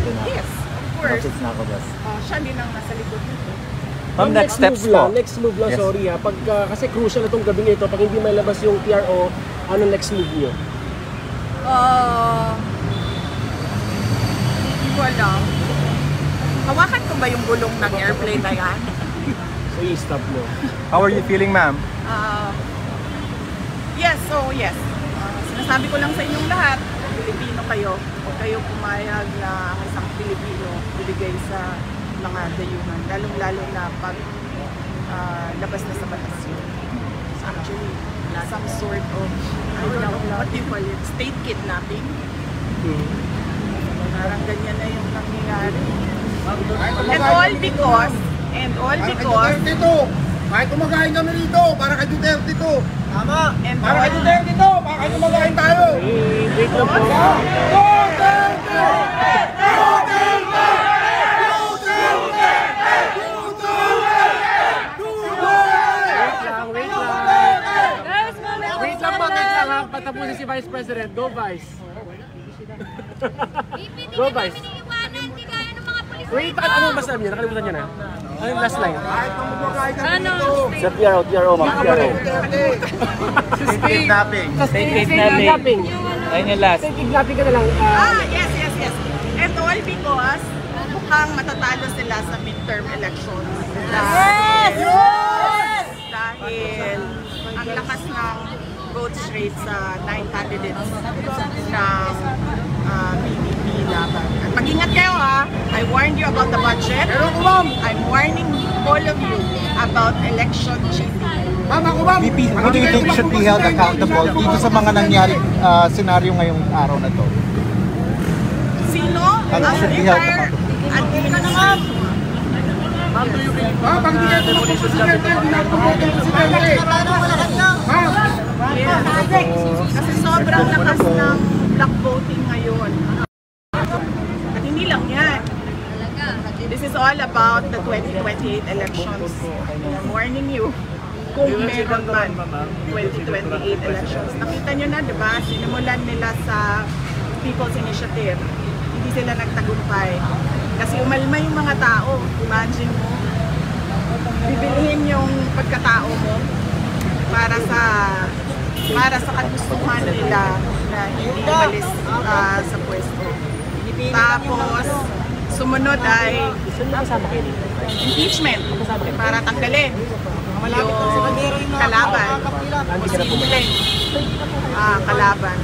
din na. Yes, of course. Message na ako, boss. Siya din ang nasa likod nito. Ma'am, next steps po. Next move lang, yes. Sorry ha. Kasi crucial itong gabi nito. Pag hindi may labas yung PRO, ano next move niyo? Hindi ko alam. Hawakan ko ba yung gulong ng airplane na yan? So, i-stop mo. How are you feeling, ma'am? Yes, sinasabi ko lang sa inyong lahat, Pilipino kayo, huwag kayo pumayag na isang Pilipino bibigay sa mga dayuhan, lalong-lalo na pag labas na sa batas yun. Actually, some sort of, I don't know, what do you call it, state kidnapping. Parang ganyan na yung nangyayari. And all because, kahit kumakain kami rito, para kay Duterte to. Tama. And para kay Duterte to, para kay kumakain tayo. Wait lang po. Wait lang po, patapusin si Vice President. Go, Vice. Go, Vice. Wait, ano ba sabi niya? Nakalimutan niya na. Ano yung last line? Sa PRO, ma'am. PRO. State kidnapping. State kidnapping. Ayun yung last. State kidnapping ka na lang. Yes. And all because mukhang matatalo sila sa midterm elections. Dahil ang lakas ng vote rate sa 9 candidates ng PDP laban. Mag-ingat kayo ha! I warned you about the budget. I'm warning all of you about election cheating. VP, who do you think should be held accountable dito sa mga nangyari senaryo ngayong araw na to? Sino? Ang should be held accountable. Pag hindi ka tumakbo sa Duterte, ginagawa ng Presidente. Kasi sobrang lakas ng black voting ngayon. At hindi lang yan. This is all about the 2028 elections. I'm warning you, kung meron man 2028 elections. Nakita nyo na, di ba? Sinimulan nila sa People's Initiative. Hindi sila nagtagumpay. Kasi umalma yung mga tao. Imagine mo, bibilihin yung pagkatao mo para sa kagustuhan nila na hindi umalis sa pwesto. Tapos, sumunod ay impeachment para tanggalin yung kalaban. Posibleng kalaban.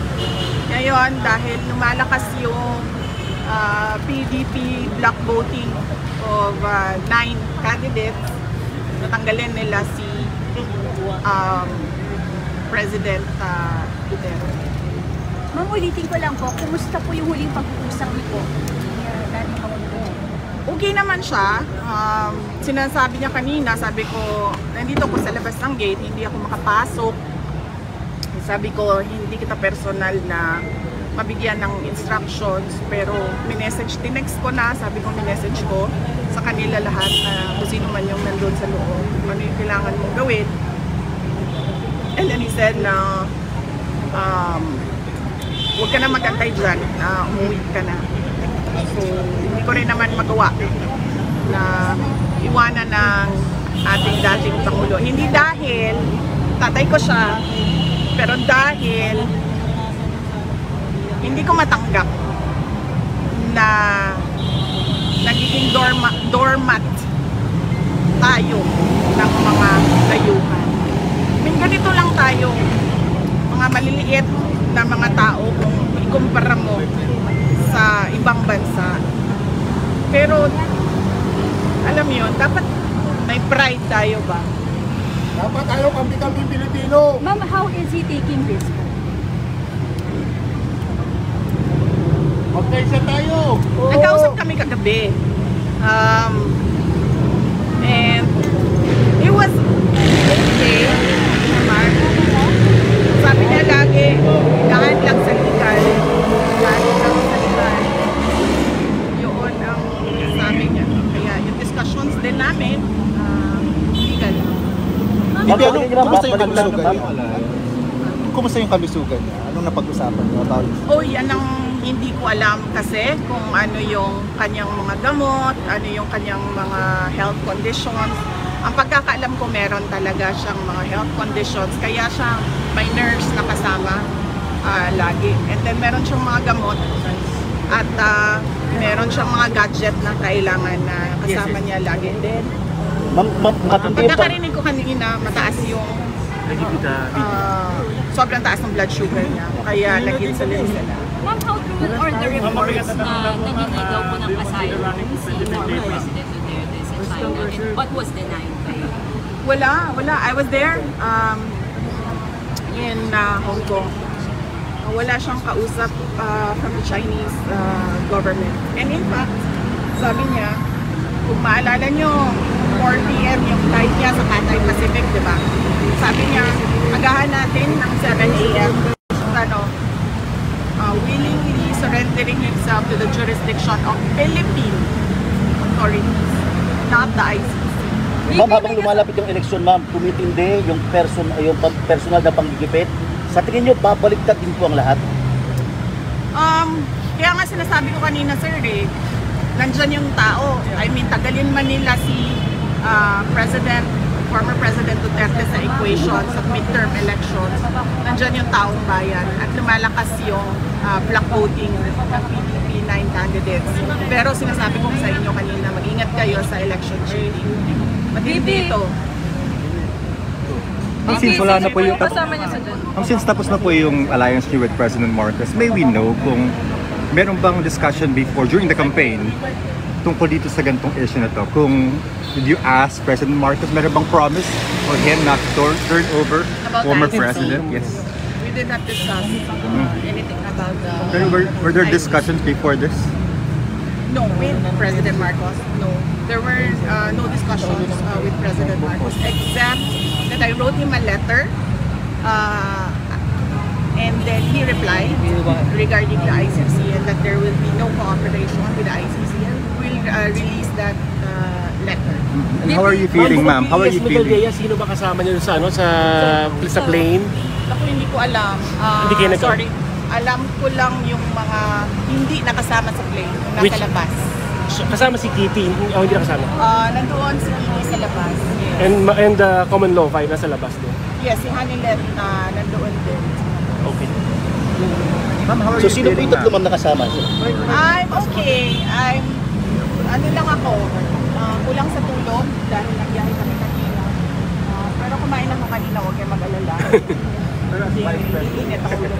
Ngayon, dahil lumalakas yung PDP block voting of 9 candidates, natanggalin nila si President Duterte. Ma'am, ulitin ko lang po, kumusta po yung huling pag-uusap niyo po? Okay naman siya. Sinasabi niya kanina, sabi ko, nandito ko sa labas ng gate, hindi ako makapasok. Sabi ko, hindi kita personal na mabigyan ng instructions, pero minessage, tinext ko na, sabi ko minessage ko sa kanila lahat na kung sino man yung nandun sa loob, ano yung kailangan mong gawin. And then he said na huwag ka na magantay dyan, umuwi ka na. So, hindi ko rin naman magawa na iwanan ng ating dating Pangulo. Hindi dahil tatay ko siya, pero dahil hindi ko matanggap na nagiging doormat tayo ng mga dayuhan. Ganito lang tayo, mga maliliit na mga tao kung ikumpara mo sa ibang bansa. Pero, alam mo yun, dapat may pride tayo ba? Dapat tayo kami Pilipino. Ma'am, how is he taking this? Magkaisa tayo. Nagkausap kami kagabi. And it was okay naman. Sabi niya lagi, daan lang sa legal. Daan lang sa legal. Yun ang sabi niya. Kaya yung discussions din namin, legal. Kumusta yung kalusugan niya? Kumusta yung kalusugan niya? Anong napag-usapan niyo about it? Oh, yan ang hindi ko alam kasi kung ano yung kanyang mga gamot, ano yung kanyang mga health conditions. Ang pagkakaalam ko meron talaga siyang mga health conditions, kaya siya may nurse na kasama lagi. And then meron siyang mga gamot at meron siyang mga gadget na kailangan na kasama niya lagi. And then, pagkakarinig ko kanina, mataas yung sobrang taas ng blood sugar niya, kaya nag-insulin sila. Ma'am, how true are the reports na naningi daw po ng asylum si former President Duterte sa China and what was denied by you? Wala. I was there in Hong Kong. Wala siyang kausap from the Chinese government. And in fact, sabi niya, kung maalala nyo, 4 p.m. yung flight niya sa Cathay Pacific, di ba? Sabi niya, agahan natin ng 7 a.m. Willingly surrendering himself to the jurisdiction of Philippine authorities, not the ICC. Ma'am, habang lumalapit yung eleksyon, ma'am, tumitindi yung personal na panggigipit. Sa tingin nyo, babaliktad din po ang lahat? Kaya nga sinasabi ko kanina, sir, nandyan yung tao. I mean, tagalin man nila si former President Duterte sa equation sa midterm elections. Nandyan yung taong bayan at lumalakas yung black voting ng PDP 9 candidates. Pero sinasabi ko sa inyo kanina, mag-ingat kayo sa election cheating. Matindi ito. Since tapos na po yung alliance niyo with President Marcos, may we know kung meron bang discussion before, during the campaign, tungkol dito sa ganitong issue na to? Kung did you ask President Marcos, meron bang promise for him not to turn over About former ICC? president? Yes. We did not discuss anything about Pero were there discussions before this? No, with President Marcos, no. There were no discussions with President Marcos, except that I wrote him a letter and then he replied regarding the ICC and that there will be no cooperation with the ICC and we'll release that letter. And how are you feeling, ma'am? How are you Miguel feeling? Diaz, sino ba kasama niyo sa sa plane? Ako hindi ko alam. Hindi kayo Sorry. Alam ko lang yung mga hindi nakasama sa plane, yung nasa Which- labas. Kasama si Kitty, hindi nakasama. Nandoon si Kiki sa labas. Yes. And Common Law 5 nasa labas din. Yes, si Hanilet nandoon din. Okay. Ma'am, how are So you sino po feeling, yung tatlo, ma'am? ma'am, nakasama? I'm okay. Ano lang ako, kulang sa tulog dahil nagbiyahe kami kanina. Pero kumain ako kanina, huwag kayo mag-alala. Pero as Vice President, Init ako ulo.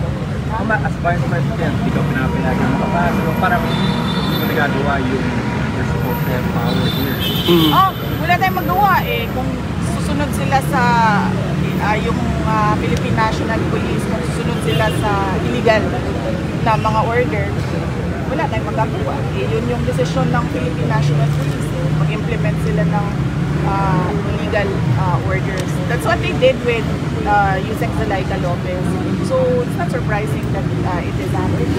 as Vice President, ikaw pinapayagan mo pa. So parang hindi mo nagagawa yung supposed to have power here. Wala tayong magawa Kung susunod sila sa yung Philippine National Police, kung susunod sila sa illegal na mga order, wala tayong magagawa. Yun yung desisyon ng Philippine National Police. Mag-implement sila ng illegal orders. That's what they did with Yusek Zalaika Lopez. So it's not surprising that it is happening.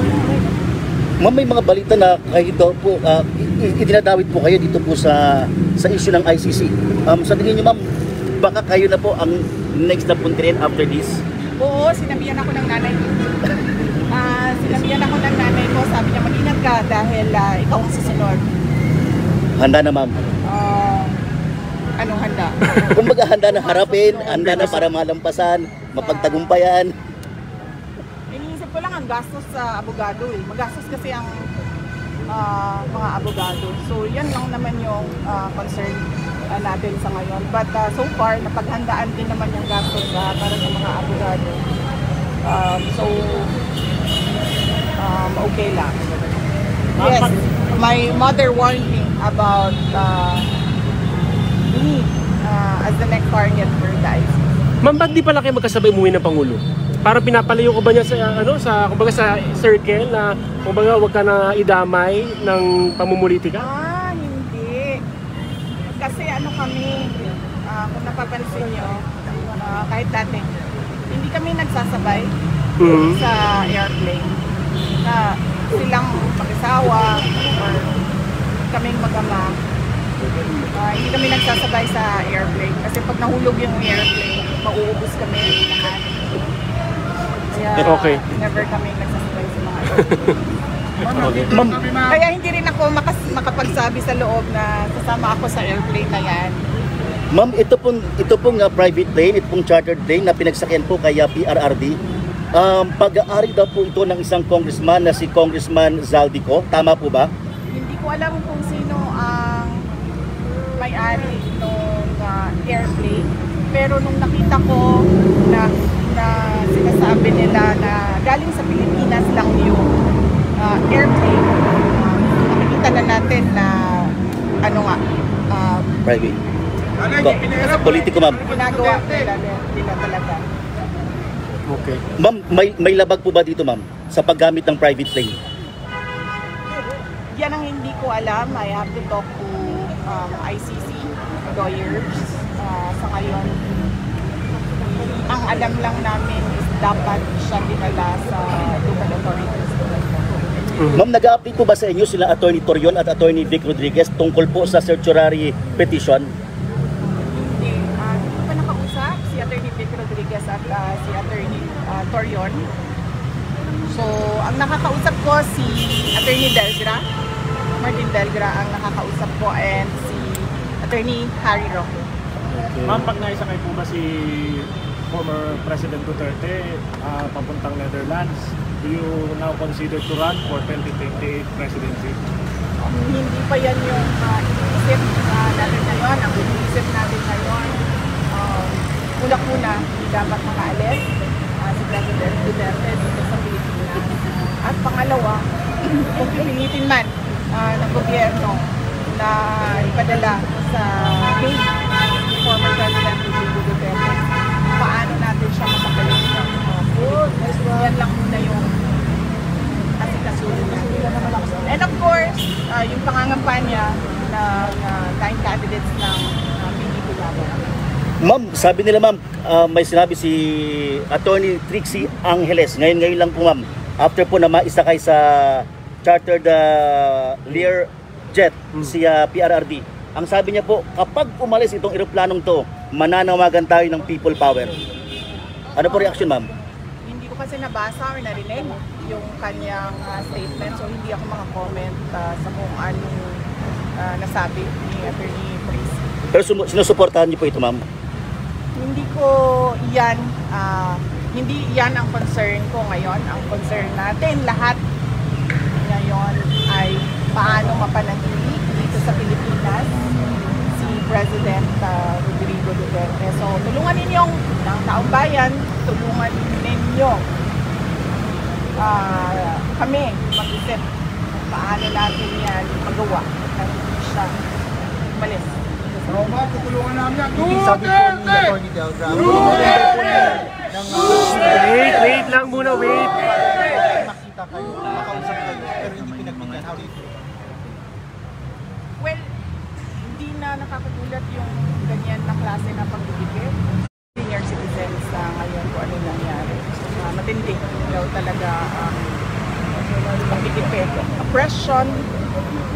Ma'am, may mga balita na kayo daw po, idinadawit po kayo dito po sa issue ng ICC. Sa tingin niyo, ma'am, baka kayo na po ang next na puntirin after this? Oo, sinabihan ako ng nanay ko. Sinabihan ako ng nanay ko, sabi niya mag-ingat ka dahil ikaw ang susunod. Handa na, ma'am. Anong handa? Kumbaga, handa na harapin, handa na para malampasan, mapagtagumpayan. Iniisip ko lang ang gastos sa abogado Magastos kasi ang mga abogado. So yan lang naman yung concern natin sa ngayon. But so far, napaghandaan din naman yung gastos para sa mga abogado. Okay lang. Yes, my mother warned me about me as the next target for the ICC. Ma'am, ba't di pala kayo magkasabay umuwi ng Pangulo? Para pinapalayo ko ba niya sa kumbaga sa circle na kumbaga wag ka na idamay ng pamumulitika? Hindi. Kasi kami, kung napapansin nyo, kahit dati, hindi kami nagsasabay sa airplane. Na silang mag-asawa or kaming mag-ama. Hindi kami nagsasabay sa airplane. Kasi pag nahulog yung airplane, mauubos kami lahat. Kaya Okay. never kami nagsasabay sa mga airplane. Ma'am, Kaya hindi rin ako makapagsabi sa loob na sasama ako sa airplane na yan. ma'am, ito pong private plane, ito pong chartered plane na pinagsakyan po kay PRRD. Pag-aari daw po ito ng isang congressman na si Congressman Zaldico. Tama po ba? Hindi ko alam kung sino ang may-ari ng airplane. Pero nung nakita ko na sinasabi nila na galing sa Pilipinas lang yung airplane, nakikita na natin na Private. Politiko, ma'am. ginagawa nila talaga. Okay. Ma'am, may labag po ba dito, ma'am, sa paggamit ng private plane? Yan ang hindi ko alam. I have to talk to ICC lawyers. Sa ngayon, ang alam lang namin is dapat siya dinala sa local authorities. Ma'am, nag-update po ba sa inyo sila Attorney Torion at Attorney Vic Rodriguez tungkol po sa certiorari petition? Hindi ko pa nakausap si Attorney Vic Rodriguez at si Attorney Torion. So, ang nakakausap ko si Attorney Delgra, Martin Delgra ang nakakausap ko, and si Attorney Harry Roque. Ma'am, pag naisakay po ba si former President Duterte papuntang Netherlands, do you now consider to run for 2028 presidency? Hindi pa yan yung iniisip natin ngayon. Ang iniisip natin ngayon, una-una, hindi dapat makaalis si President Duterte dito sa Pilipinas. At pangalawa, kung pipilitin man ng gobyerno na ipadala sa Hague si former President Duterte, paano natin siya mapapalit ng yan lang muna yung asikasuhin natin. And of course, yung pangangampanya ng 9 candidates ng PDP Laban. Ma'am, sabi nila, ma'am, may sinabi si Attorney Trixie Angeles, ngayon lang po, ma'am, after po na maisakay sa chartered Lear jet si PRRD. Ang sabi niya po, kapag umalis itong eroplanong to, mananawagan tayo ng people power. Ano po reaction, ma'am? Hindi ko kasi nabasa or narinig yung kanyang statement, so hindi ako maka-comment sa kung ano nasabi ni Attorney Trixie. Pero sinusuportahan niyo po ito, ma'am? Hindi ko yan, hindi yan ang concern ko ngayon. Ang concern natin lahat ngayon ay paano mapanatili dito sa Pilipinas si President Rodrigo Duterte. So tulungan ninyong taong bayan, tulungan ninyo kami mag-isip paano natin yan magawa na hindi siya umalis. Roma, tutulungan namin yan. Wait lang muna, wait. Makita kayo, makausap kayo, pero hindi pinagbigyan. How do you feel? Well, hindi na nakakagulat yung ganyan na klase na pagbibigay. Senior citizens ngayon kung ano nangyari. Matindi daw talaga ang pagbibigay. Oppression,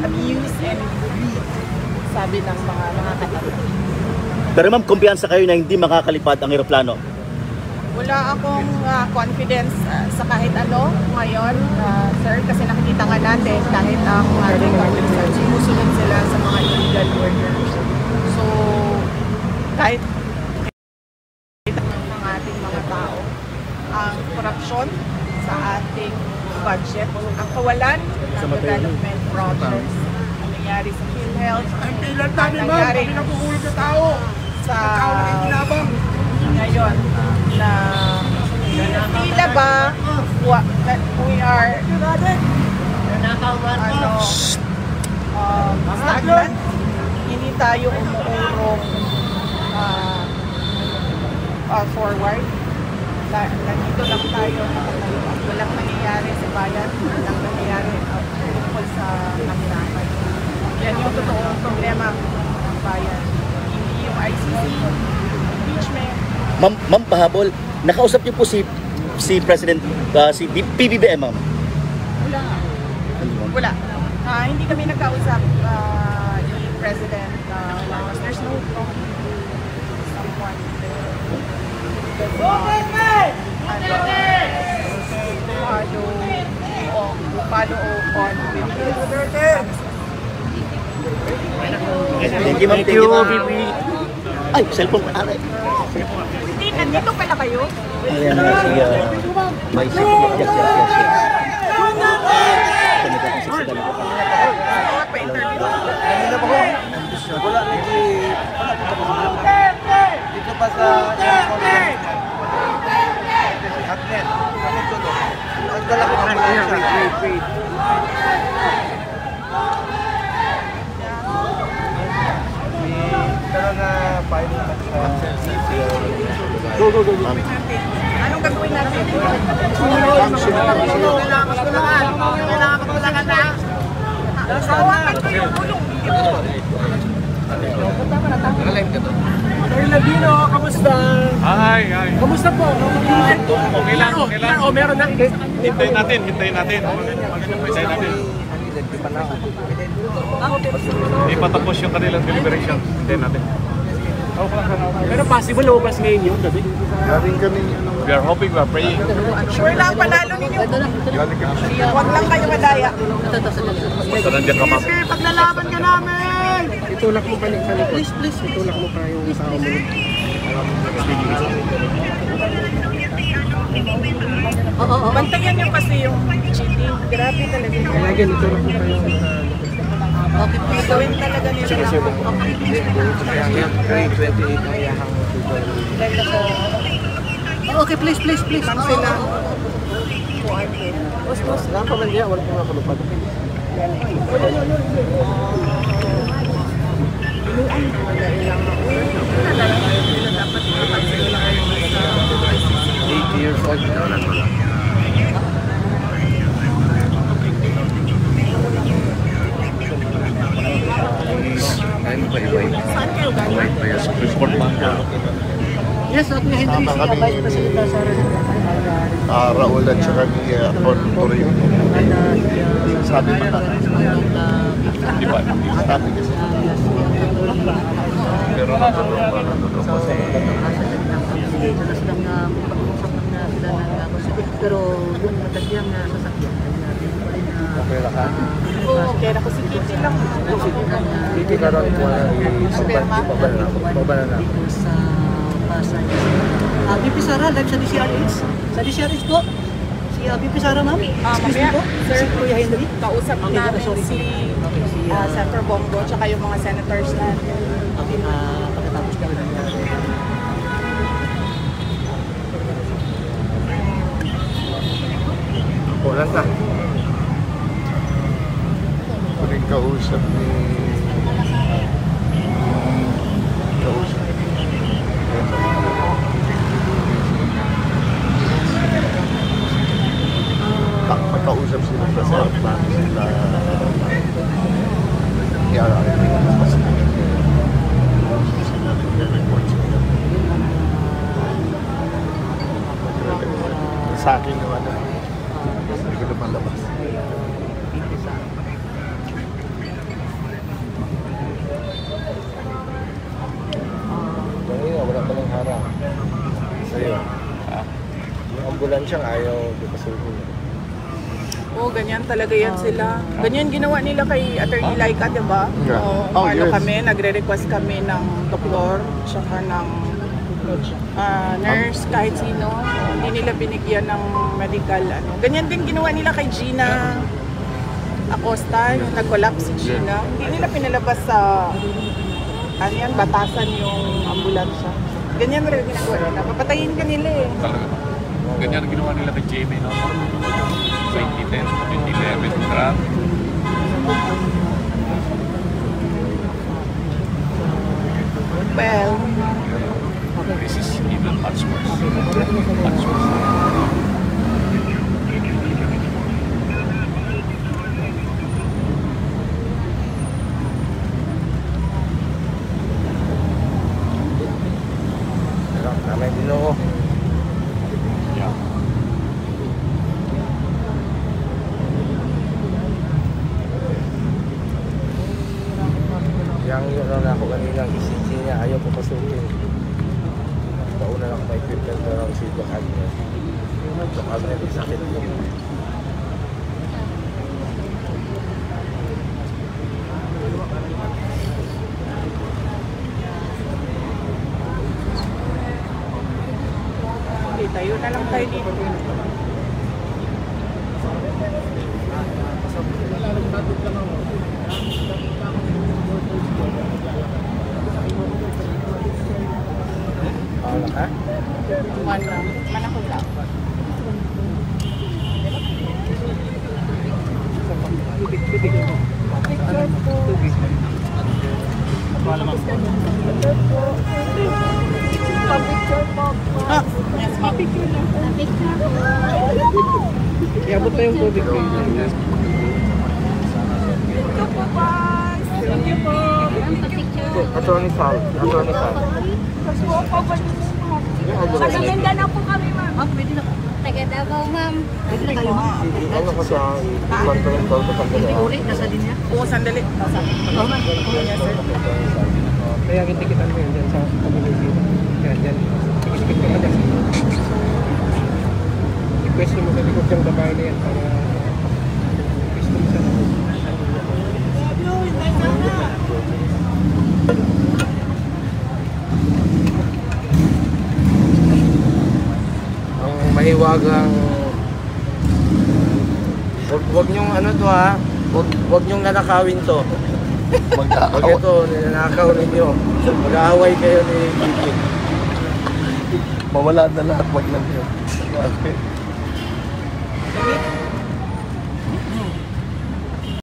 abuse, and greed, sabi ng mga nakakatanda. Pero ma'am, kumpiyansa kayo na hindi makakalipad ang eroplano? Wala akong confidence sa kahit ano ngayon, sir, kasi nakikita nga natin kahit ang ating government, sumusunod sila sa mga illegal orders. So, kahit ng ating mga tao, ang korupsyon sa ating budget, ang kawalan ng development projects, ang nangyari sa PhilHealth, Ang pilan ang namin, ma'am, nangyari kami nakukulog na tao. sa Tao na ikinabang. ngayon na tila ba we are stagnant, hindi tayo umuurong forward. Nandito lang tayo at walang nangyayari sa bayan, walang nangyayari tungkol sa kahirapan. Yan yung totoong problema ng bayan. Hindi yung ICC, impeachment. Ma'am, pahabol, nakausap niyo po si President, si PBBM, ma'am? Wala. Wala. Hindi kami nagkausap ni President Ramos. There's no talking to someone. Because, follow on with this. Thank you, ma'am. Thank you, VP. Ay, cellphone pa. Aray. Hindi, nandito pala kayo? Ayan na si Vice. Yes. Pa-interview. Dito pa sa Hatnet. Nagdala ko ng wait. Pero na pilot sa Go. Anong gagawin natin? Kailangan na. Sawakan ko yung gulong. Sir Ladino, kamusta? Hi. Kamusta po? Okay lang. Oh, meron na. Hintayin natin. Hindi pa tapos yung kanilang deliberation. Hintayin natin. Pero possible lumabas ngayon yun, gabi. We are hoping, we are praying. Sure lang, panalo ninyo. Huwag lang kayo madaya. Basta nandiyan ka, ma'am. Paglalaban ka namin! Itulak mo pa sa likod. Please. Itulak mo pa yung tao mo. Bantayan niyo kasi yung cheating. Grabe talaga. Lagyan, itulak mo pa yung Okay, gawin talaga nila. Okay, please. Lang sila. Saan pa man diya? Wala pong nakalupad. Saan kayo galing? Yes, at may hindi siya Vice President sa Raul at saka ni Torino. Sabi mo na. Di ba? Sabi kasi. Pero pero yung matagyang sasakyan Okay lang ka. Oo, kaya ako si Kitty lang. Hindi ka rin kung babala na. sa Pasay. VP Sara, live sa DCRH. Sa DCRH po. Si VP Sara, ma'am. Mamaya, sir, Si Kuya Henry. kausap namin si Senator Bongo tsaka yung mga senators natin. Okay, pagkatapos ka rin. Kulang ka. Kuling kausap ni... Kausap. Magkausap sila sa sarap namin sila. Sa akin naman na hindi ko naman labas. Kanina wala pa ng harang sa'yo. Yung ambulansya ayaw dipasukin. Oo, ganyan talaga yan sila. Ganyan ginawa nila kay Attorney Laika, di ba? Yeah. Oo, Yes. kami, nagre-request kami ng doktor, tsaka ng nurse, kahit sino. Hindi nila binigyan ng medical. Ganyan din ginawa nila kay Gina Acosta, yung nag-collapse si Gina. Hindi nila pinalabas sa batasan yung ambulansya. Ganyan rin ginagawa nila. Papatayin ka nila eh. talaga. Ganyan ang ginawa nila kay Jamie, no? 2010, 2011, grabe. Well, This is even much worse. Much worse. Namay din ako. Yang yun lang ako kaninang isisi niya, ayaw ko pasukin. Pauna lang may equipment na lang si Bakagne. Bakagne, sakit yun. Tayo na lang tayo dito. Wala ka? One lang. Manakot lang. Iabot na yung tubig ko. Attorney Sal. Sa Mindanao po kami, ma'am. Ma'am, pwede na po. Taga Davao, ma'am. Pwede na kayo, ma'am. Ano ka sa conference call sa Hindi uri, nasa linya. Oo, sandali. Oo, ma'am. Yes, sir. Kaya kitikitan mo yun dyan sa community. Kaya dyan. Ikit-ikit ka na dyan. Request mo sa likod yung babae na yan para request mo sa ang mahiwagang wag nyong ano to ha, wag nyong nanakawin to. Pag ito, ninanakaw ninyo, mag-aaway kayo ni Gigi. Mawala na lahat, wag lang yun. Dali.